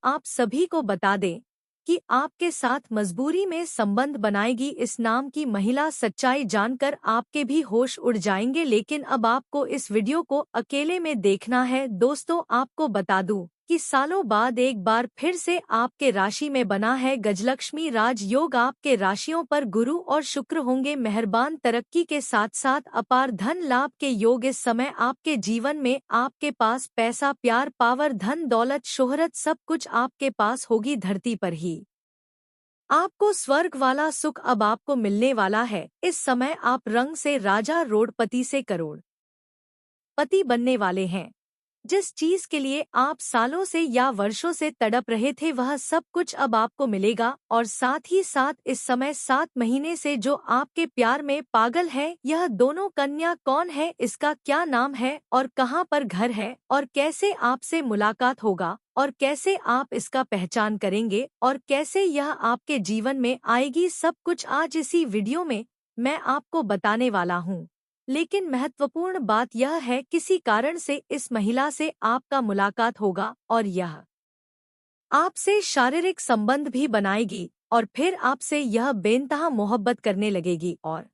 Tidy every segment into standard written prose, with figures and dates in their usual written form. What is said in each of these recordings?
आप सभी को बता दें कि आपके साथ मजबूरी में संबंध बनाएगी इस नाम की महिला। सच्चाई जानकर आपके भी होश उड़ जाएंगे, लेकिन अब आपको इस वीडियो को अकेले में देखना है। दोस्तों, आपको बता दूं कि सालों बाद एक बार फिर से आपके राशि में बना है गजलक्ष्मी राजयोग। आपके राशियों पर गुरु और शुक्र होंगे मेहरबान। तरक्की के साथ साथ अपार धन लाभ के योग इस समय आपके जीवन में। आपके पास पैसा, प्यार, पावर, धन दौलत, शोहरत सब कुछ आपके पास होगी धरती पर ही। आपको स्वर्ग वाला सुख अब आपको मिलने वाला है। इस समय आप रंग से राजा, रोडपति से करोड़ पति बनने वाले हैं। जिस चीज के लिए आप सालों से या वर्षों से तड़प रहे थे वह सब कुछ अब आपको मिलेगा। और साथ ही साथ इस समय 7 महीने से जो आपके प्यार में पागल है, यह दोनों कन्या कौन है, इसका क्या नाम है और कहाँ पर घर है और कैसे आपसे मुलाकात होगा और कैसे आप इसका पहचान करेंगे और कैसे यह आपके जीवन में आएगी, सब कुछ आज इसी वीडियो में मैं आपको बताने वाला हूँ। लेकिन महत्वपूर्ण बात यह है, किसी कारण से इस महिला से आपका मुलाकात होगा और यह आपसे शारीरिक संबंध भी बनाएगी और फिर आपसे यह बेइंतहा मोहब्बत करने लगेगी और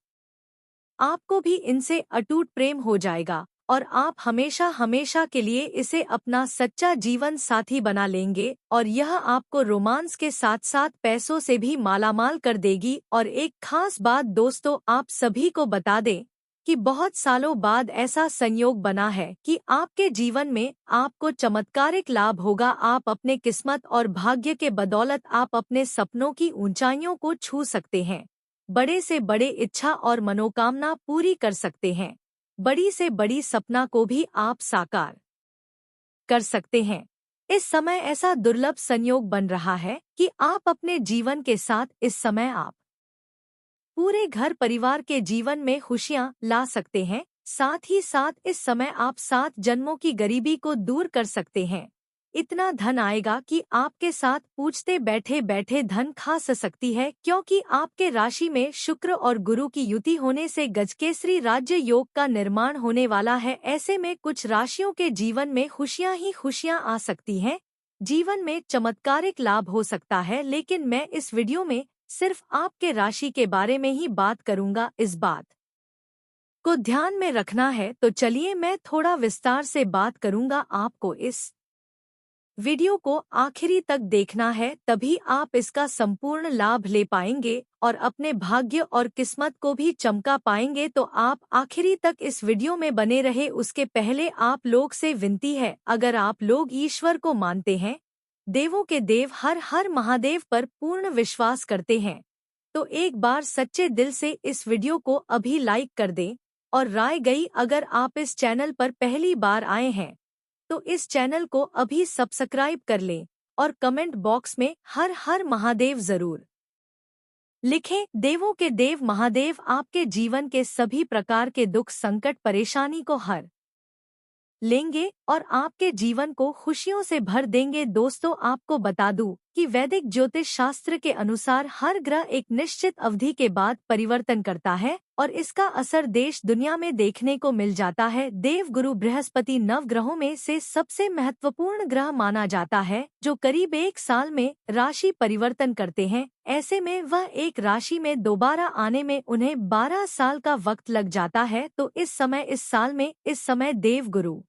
आपको भी इनसे अटूट प्रेम हो जाएगा और आप हमेशा हमेशा के लिए इसे अपना सच्चा जीवन साथी बना लेंगे और यह आपको रोमांस के साथ साथ पैसों से भी मालामाल कर देगी। और एक खास बात दोस्तों, आप सभी को बता दें कि बहुत सालों बाद ऐसा संयोग बना है कि आपके जीवन में आपको चमत्कारिक लाभ होगा। आप अपने किस्मत और भाग्य के बदौलत आप अपने सपनों की ऊंचाइयों को छू सकते हैं। बड़े से बड़े इच्छा और मनोकामना पूरी कर सकते हैं। बड़ी से बड़ी सपना को भी आप साकार कर सकते हैं। इस समय ऐसा दुर्लभ संयोग बन रहा है कि आप अपने जीवन के साथ इस समय आप पूरे घर परिवार के जीवन में खुशियां ला सकते हैं। साथ ही साथ इस समय आप 7 जन्मों की गरीबी को दूर कर सकते हैं। इतना धन आएगा कि आपके साथ पूछते बैठे बैठे धन खा सकती है, क्योंकि आपके राशि में शुक्र और गुरु की युति होने से गजकेसरी राज्य योग का निर्माण होने वाला है। ऐसे में कुछ राशियों के जीवन में खुशियां ही खुशियां आ सकती हैं। जीवन में चमत्कारिक लाभ हो सकता है। लेकिन मैं इस वीडियो में सिर्फ आपके राशि के बारे में ही बात करूंगा। इस बात को ध्यान में रखना है। तो चलिए मैं थोड़ा विस्तार से बात करूंगा। आपको इस वीडियो को आखिरी तक देखना है, तभी आप इसका संपूर्ण लाभ ले पाएंगे और अपने भाग्य और किस्मत को भी चमका पाएंगे। तो आप आखिरी तक इस वीडियो में बने रहे। उसके पहले आप लोग से विनती है, अगर आप लोग ईश्वर को मानते हैं, देवों के देव हर हर महादेव पर पूर्ण विश्वास करते हैं, तो एक बार सच्चे दिल से इस वीडियो को अभी लाइक कर दें। और राय गई, अगर आप इस चैनल पर पहली बार आए हैं तो इस चैनल को अभी सब्सक्राइब कर लें और कमेंट बॉक्स में हर हर महादेव जरूर लिखें। देवों के देव महादेव आपके जीवन के सभी प्रकार के दुख, संकट, परेशानी को हर लेंगे और आपके जीवन को खुशियों से भर देंगे। दोस्तों, आपको बता दूं कि वैदिक ज्योतिष शास्त्र के अनुसार हर ग्रह एक निश्चित अवधि के बाद परिवर्तन करता है और इसका असर देश दुनिया में देखने को मिल जाता है। देव गुरु बृहस्पति नव ग्रहों में से सबसे महत्वपूर्ण ग्रह माना जाता है, जो करीब 1 साल में राशि परिवर्तन करते हैं। ऐसे में वह एक राशि में दोबारा आने में उन्हें 12 साल का वक्त लग जाता है। तो इस समय देव गुरु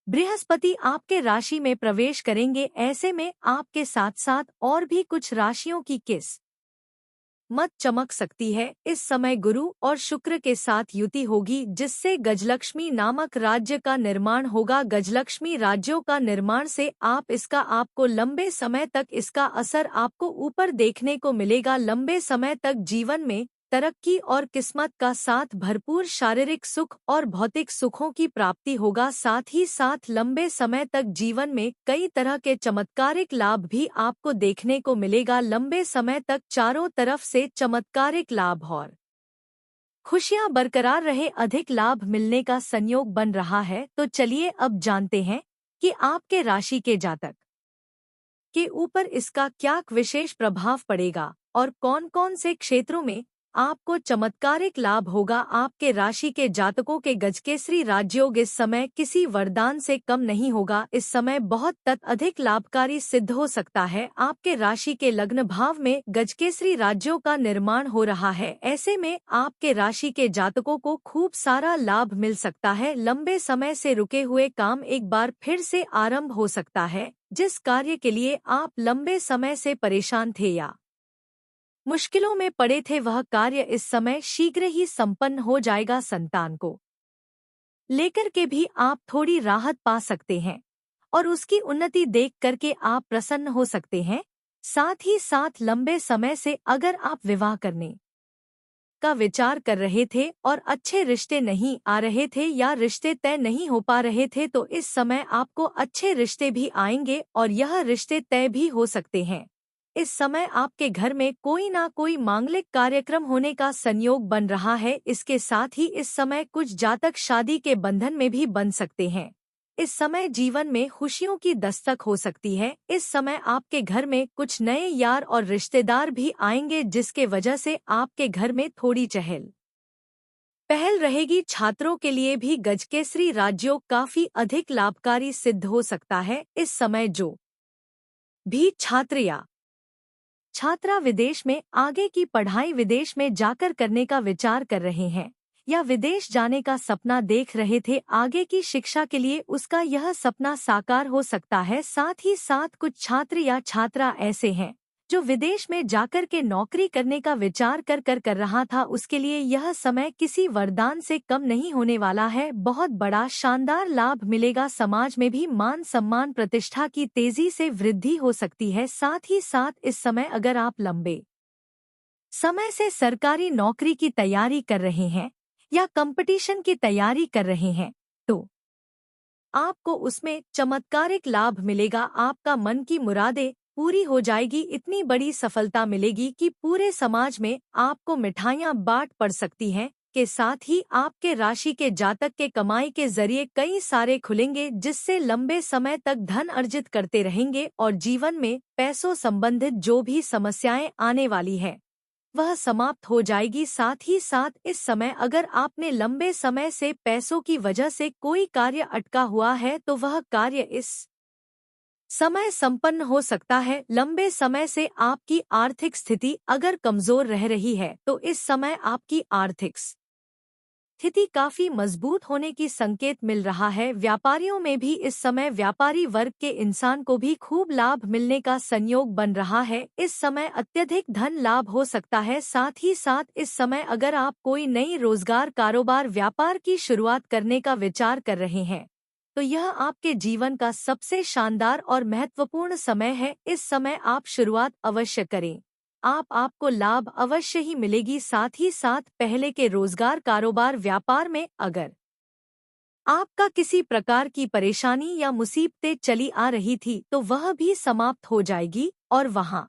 बृहस्पति आपके राशि में प्रवेश करेंगे। ऐसे में आपके साथ साथ और भी कुछ राशियों की किस्मत चमक सकती है। इस समय गुरु और शुक्र के साथ युति होगी, जिससे गजलक्ष्मी नामक राज्य का निर्माण होगा। गजलक्ष्मी राज्यों का निर्माण से आपको लंबे समय तक इसका असर आपको ऊपर देखने को मिलेगा। लंबे समय तक जीवन में तरक्की और किस्मत का साथ भरपूर शारीरिक सुख और भौतिक सुखों की प्राप्ति होगा। साथ ही साथ लंबे समय तक जीवन में कई तरह के चमत्कारिक लाभ भी आपको देखने को मिलेगा। लंबे समय तक चारों तरफ से चमत्कारिक लाभ और खुशियां बरकरार रहे, अधिक लाभ मिलने का संयोग बन रहा है। तो चलिए अब जानते हैं कि आपके राशि के जातक के ऊपर इसका क्या विशेष प्रभाव पड़ेगा और कौन कौन से क्षेत्रों में आपको चमत्कारिक लाभ होगा। आपके राशि के जातकों के गजकेसरी राजयोग इस समय किसी वरदान से कम नहीं होगा। इस समय बहुत अधिक लाभकारी सिद्ध हो सकता है। आपके राशि के लग्न भाव में गजकेसरी राज्यों का निर्माण हो रहा है। ऐसे में आपके राशि के जातकों को खूब सारा लाभ मिल सकता है। लंबे समय से रुके हुए काम एक बार फिर से आरंभ हो सकता है। जिस कार्य के लिए आप लंबे समय से परेशान थे या मुश्किलों में पड़े थे, वह कार्य इस समय शीघ्र ही संपन्न हो जाएगा। संतान को लेकर के भी आप थोड़ी राहत पा सकते हैं और उसकी उन्नति देख करके आप प्रसन्न हो सकते हैं। साथ ही साथ लंबे समय से अगर आप विवाह करने का विचार कर रहे थे और अच्छे रिश्ते नहीं आ रहे थे या रिश्ते तय नहीं हो पा रहे थे, तो इस समय आपको अच्छे रिश्ते भी आएंगे और यह रिश्ते तय भी हो सकते हैं। इस समय आपके घर में कोई ना कोई मांगलिक कार्यक्रम होने का संयोग बन रहा है। इसके साथ ही इस समय कुछ जातक शादी के बंधन में भी बन सकते हैं। इस समय जीवन में खुशियों की दस्तक हो सकती है। इस समय आपके घर में कुछ नए यार और रिश्तेदार भी आएंगे, जिसके वजह से आपके घर में थोड़ी चहल पहल रहेगी। छात्रों के लिए भी गजकेसरी राजयोग काफी अधिक लाभकारी सिद्ध हो सकता है। इस समय जो भी छात्र या छात्रा विदेश में आगे की पढ़ाई विदेश में जाकर करने का विचार कर रहे हैं या विदेश जाने का सपना देख रहे थे, आगे की शिक्षा के लिए उसका यह सपना साकार हो सकता है। साथ ही साथ कुछ छात्र या छात्रा ऐसे हैं जो विदेश में जाकर के नौकरी करने का विचार कर रहा था, उसके लिए यह समय किसी वरदान से कम नहीं होने वाला है। बहुत बड़ा शानदार लाभ मिलेगा। समाज में भी मान सम्मान प्रतिष्ठा की तेजी से वृद्धि हो सकती है। साथ ही साथ इस समय अगर आप लंबे समय से सरकारी नौकरी की तैयारी कर रहे हैं या कंपटीशन की तैयारी कर रहे हैं, तो आपको उसमें चमत्कारिक लाभ मिलेगा। आपका मन की मुरादें पूरी हो जाएगी। इतनी बड़ी सफलता मिलेगी कि पूरे समाज में आपको मिठाइयाँ बांट पड़ सकती हैं। के साथ ही आपके राशि के जातक के कमाई के जरिए कई सारे खुलेंगे, जिससे लंबे समय तक धन अर्जित करते रहेंगे और जीवन में पैसों संबंधित जो भी समस्याएं आने वाली है वह समाप्त हो जाएगी। साथ ही साथ इस समय अगर आपने लंबे समय से पैसों की वजह से कोई कार्य अटका हुआ है, तो वह कार्य इस समय संपन्न हो सकता है। लंबे समय से आपकी आर्थिक स्थिति अगर कमजोर रह रही है, तो इस समय आपकी आर्थिक स्थिति काफी मजबूत होने की संकेत मिल रहा है। व्यापारियों में भी इस समय व्यापारी वर्ग के इंसान को भी खूब लाभ मिलने का संयोग बन रहा है। इस समय अत्यधिक धन लाभ हो सकता है। साथ ही साथ इस समय अगर आप कोई नई रोजगार कारोबार व्यापार की शुरुआत करने का विचार कर रहे हैं, तो यह आपके जीवन का सबसे शानदार और महत्वपूर्ण समय है। इस समय आप शुरुआत अवश्य करें, आपको लाभ अवश्य ही मिलेगी। साथ ही साथ पहले के रोजगार कारोबार व्यापार में अगर आपका किसी प्रकार की परेशानी या मुसीबतें चली आ रही थी, तो वह भी समाप्त हो जाएगी और वहां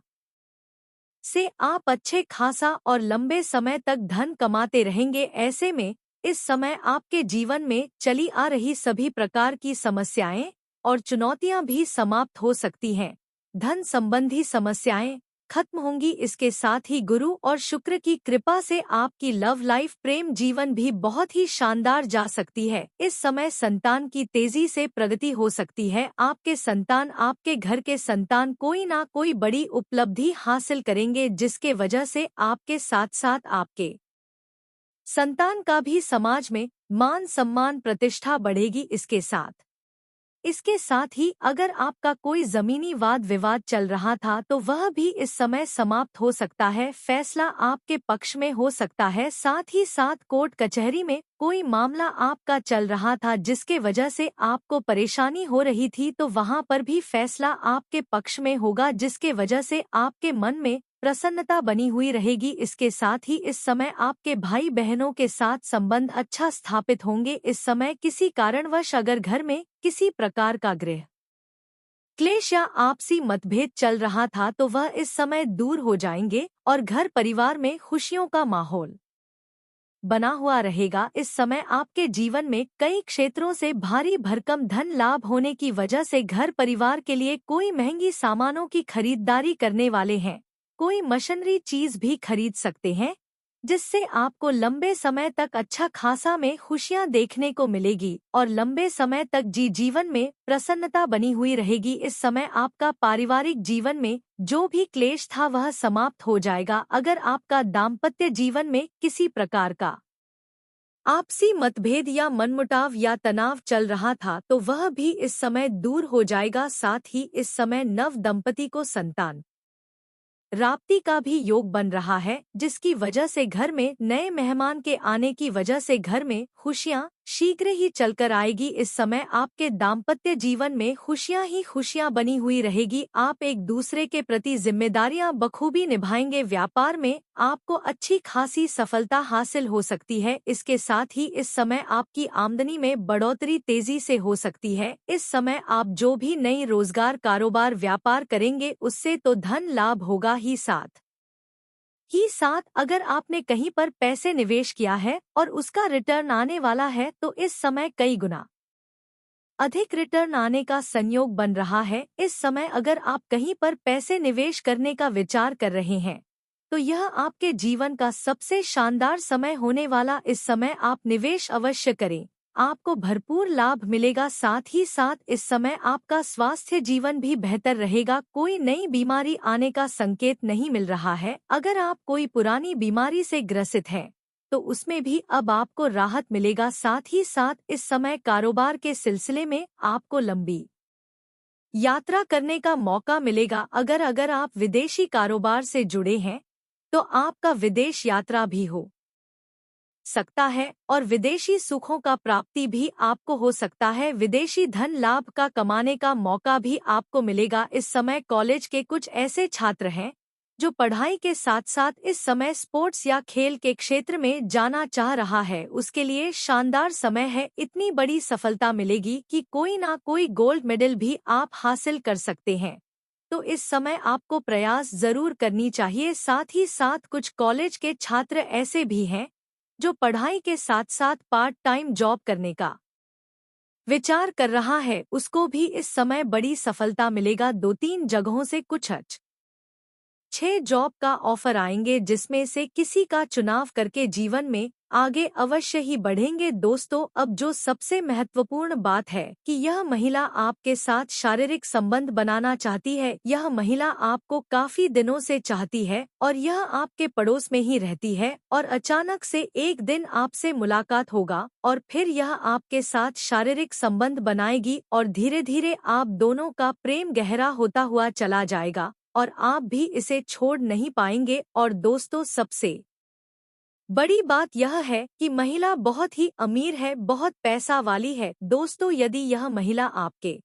से आप अच्छे खासा और लंबे समय तक धन कमाते रहेंगे। ऐसे में इस समय आपके जीवन में चली आ रही सभी प्रकार की समस्याएं और चुनौतियां भी समाप्त हो सकती हैं। धन संबंधी समस्याएं खत्म होंगी। इसके साथ ही गुरु और शुक्र की कृपा से आपकी लव लाइफ प्रेम जीवन भी बहुत ही शानदार जा सकती है। इस समय संतान की तेजी से प्रगति हो सकती है। आपके संतान, आपके घर के संतान कोई ना कोई बड़ी उपलब्धि हासिल करेंगे, जिसके वजह से आपके साथ साथ आपके संतान का भी समाज में मान सम्मान प्रतिष्ठा बढ़ेगी। इसके साथ ही अगर आपका कोई जमीनी वाद विवाद चल रहा था, तो वह भी इस समय समाप्त हो सकता है। फैसला आपके पक्ष में हो सकता है। साथ ही साथ कोर्ट कचहरी में कोई मामला आपका चल रहा था जिसके वजह से आपको परेशानी हो रही थी, तो वहां पर भी फैसला आपके पक्ष में होगा, जिसके वजह से आपके मन में प्रसन्नता बनी हुई रहेगी। इसके साथ ही इस समय आपके भाई बहनों के साथ संबंध अच्छा स्थापित होंगे। इस समय किसी कारणवश अगर घर में किसी प्रकार का गृह क्लेश या आपसी मतभेद चल रहा था, तो वह इस समय दूर हो जाएंगे और घर परिवार में खुशियों का माहौल बना हुआ रहेगा। इस समय आपके जीवन में कई क्षेत्रों से भारी भरकम धन लाभ होने की वजह से घर परिवार के लिए कोई महंगी सामानों की खरीदारी करने वाले हैं। कोई मशीनरी चीज भी खरीद सकते हैं जिससे आपको लंबे समय तक अच्छा खासा में खुशियां देखने को मिलेगी और लंबे समय तक जीवन में प्रसन्नता बनी हुई रहेगी। इस समय आपका पारिवारिक जीवन में जो भी क्लेश था वह समाप्त हो जाएगा। अगर आपका दाम्पत्य जीवन में किसी प्रकार का आपसी मतभेद या मनमुटाव या तनाव चल रहा था तो वह भी इस समय दूर हो जाएगा। साथ ही इस समय नव दंपति को संतान प्राप्ति का भी योग बन रहा है, जिसकी वजह से घर में नए मेहमान के आने की वजह से घर में खुशियां शीघ्र ही चलकर आएगी। इस समय आपके दाम्पत्य जीवन में खुशियां ही खुशियां बनी हुई रहेगी। आप एक दूसरे के प्रति जिम्मेदारियां बखूबी निभाएंगे। व्यापार में आपको अच्छी खासी सफलता हासिल हो सकती है। इसके साथ ही इस समय आपकी आमदनी में बढ़ोतरी तेजी से हो सकती है। इस समय आप जो भी नई रोजगार कारोबार व्यापार करेंगे उससे तो धन लाभ होगा ही साथ अगर आपने कहीं पर पैसे निवेश किया है और उसका रिटर्न आने वाला है तो इस समय कई गुना अधिक रिटर्न आने का संयोग बन रहा है। इस समय अगर आप कहीं पर पैसे निवेश करने का विचार कर रहे हैं तो यह आपके जीवन का सबसे शानदार समय होने वाला। इस समय आप निवेश अवश्य करें, आपको भरपूर लाभ मिलेगा। साथ ही साथ इस समय आपका स्वास्थ्य जीवन भी बेहतर रहेगा। कोई नई बीमारी आने का संकेत नहीं मिल रहा है। अगर आप कोई पुरानी बीमारी से ग्रसित हैं तो उसमें भी अब आपको राहत मिलेगा। साथ ही साथ इस समय कारोबार के सिलसिले में आपको लंबी यात्रा करने का मौका मिलेगा। अगर आप विदेशी कारोबार से जुड़े हैं तो आपका विदेश यात्रा भी हो सकता है और विदेशी सुखों का प्राप्ति भी आपको हो सकता है। विदेशी धन लाभ का कमाने का मौका भी आपको मिलेगा। इस समय कॉलेज के कुछ ऐसे छात्र हैं जो पढ़ाई के साथ साथ इस समय स्पोर्ट्स या खेल के क्षेत्र में जाना चाह रहा है, उसके लिए शानदार समय है। इतनी बड़ी सफलता मिलेगी कि कोई ना कोई गोल्ड मेडल भी आप हासिल कर सकते हैं। तो इस समय आपको प्रयास जरूर करनी चाहिए। साथ ही साथ कुछ कॉलेज के छात्र ऐसे भी हैं जो पढ़ाई के साथ साथ पार्ट टाइम जॉब करने का विचार कर रहा है, उसको भी इस समय बड़ी सफलता मिलेगा। 2-3 जगहों से कुछ 6 जॉब का ऑफर आएंगे जिसमें से किसी का चुनाव करके जीवन में आगे अवश्य ही बढ़ेंगे। दोस्तों, अब जो सबसे महत्वपूर्ण बात है कि यह महिला आपके साथ शारीरिक संबंध बनाना चाहती है। यह महिला आपको काफी दिनों से चाहती है और यह आपके पड़ोस में ही रहती है और अचानक से एक दिन आपसे मुलाकात होगा और फिर यह आपके साथ शारीरिक संबंध बनाएगी और धीरे धीरे आप दोनों का प्रेम गहरा होता हुआ चला जाएगा और आप भी इसे छोड़ नहीं पाएंगे। और दोस्तों, सबसे बड़ी बात यह है कि महिला बहुत ही अमीर है, बहुत पैसा वाली है। दोस्तों, यदि यह महिला आपके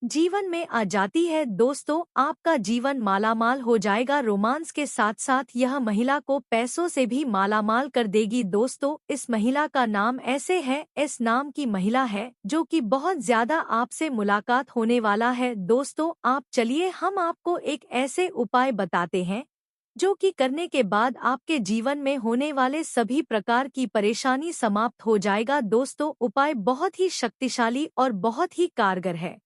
जीवन में आ जाती है दोस्तों, आपका जीवन मालामाल हो जाएगा। रोमांस के साथ साथ यह महिला को पैसों से भी मालामाल कर देगी। दोस्तों, इस महिला का नाम ऐसे है, इस नाम की महिला है जो कि बहुत ज्यादा आपसे मुलाकात होने वाला है। दोस्तों, आप चलिए हम आपको एक ऐसे उपाय बताते हैं जो कि करने के बाद आपके जीवन में होने वाले सभी प्रकार की परेशानी समाप्त हो जाएगा। दोस्तों, उपाय बहुत ही शक्तिशाली और बहुत ही कारगर है।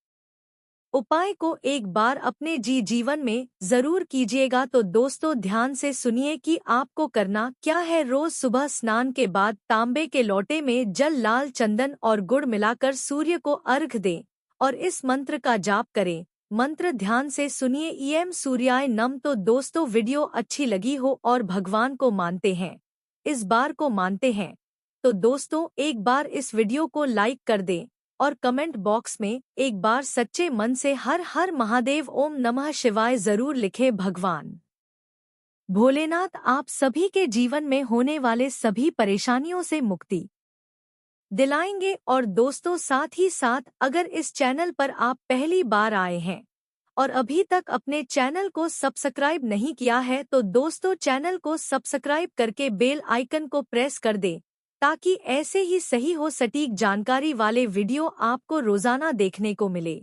उपाय को एक बार अपने जीवन में जरूर कीजिएगा। तो दोस्तों, ध्यान से सुनिए कि आपको करना क्या है। रोज सुबह स्नान के बाद तांबे के लोटे में जल, लाल चंदन और गुड़ मिलाकर सूर्य को अर्घ दें और इस मंत्र का जाप करें। मंत्र ध्यान से सुनिए, ईएम सूर्याय नम। तो दोस्तों, वीडियो अच्छी लगी हो और भगवान को मानते हैं, इस बार को मानते हैं, तो दोस्तों एक बार इस वीडियो को लाइक कर दें और कमेंट बॉक्स में एक बार सच्चे मन से हर हर महादेव ओम नमः शिवाय जरूर लिखें। भगवान भोलेनाथ आप सभी के जीवन में होने वाले सभी परेशानियों से मुक्ति दिलाएंगे। और दोस्तों, साथ ही साथ अगर इस चैनल पर आप पहली बार आए हैं और अभी तक अपने चैनल को सब्सक्राइब नहीं किया है तो दोस्तों चैनल को सब्सक्राइब करके बेल आइकन को प्रेस कर दें ताकि ऐसे ही सही हो सटीक जानकारी वाले वीडियो आपको रोजाना देखने को मिले।